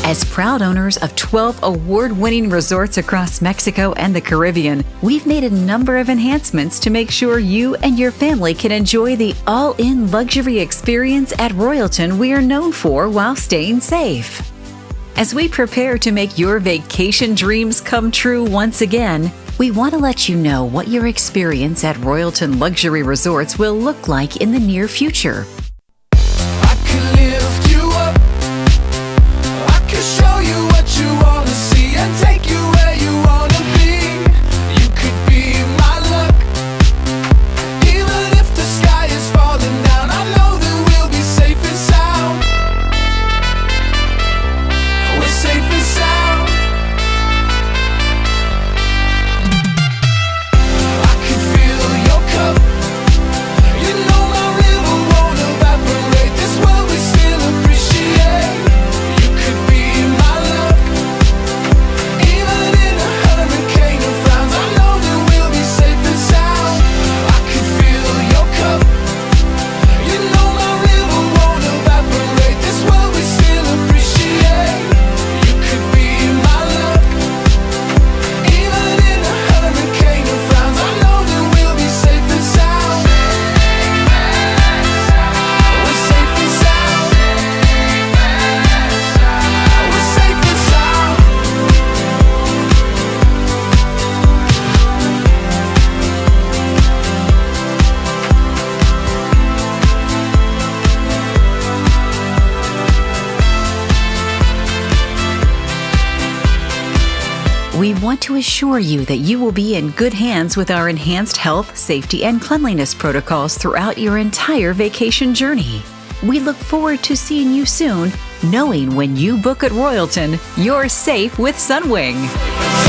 As proud owners of 12 award-winning resorts across Mexico and the Caribbean, we've made a number of enhancements to make sure you and your family can enjoy the all-in luxury experience at Royalton we are known for while staying safe. As we prepare to make your vacation dreams come true once again, we want to let you know what your experience at Royalton Luxury Resorts will look like in the near future. I can lift you up, I can show you what you want to see and take you where you want to be. You could be my luck, even if the sky is falling down, I know that we'll be safe and sound. We're safe and sound. I can fill your cup, you know my river won't evaporate. This world we still appreciate. You could be my luck, even in a hurricane of frowns, I know that we'll be safe and sound. I can fill your cup, you know my river won't evaporate. This world we still appreciate. You could be my luck, even in a hurricane of frowns, I know that we'll be safe and sound. We're safe and sound. We're safe and sound. We want to assure you that you will be in good hands with our enhanced health, safety, and cleanliness protocols throughout your entire vacation journey. We look forward to seeing you soon, knowing when you book at Royalton, you're safe with Sunwing.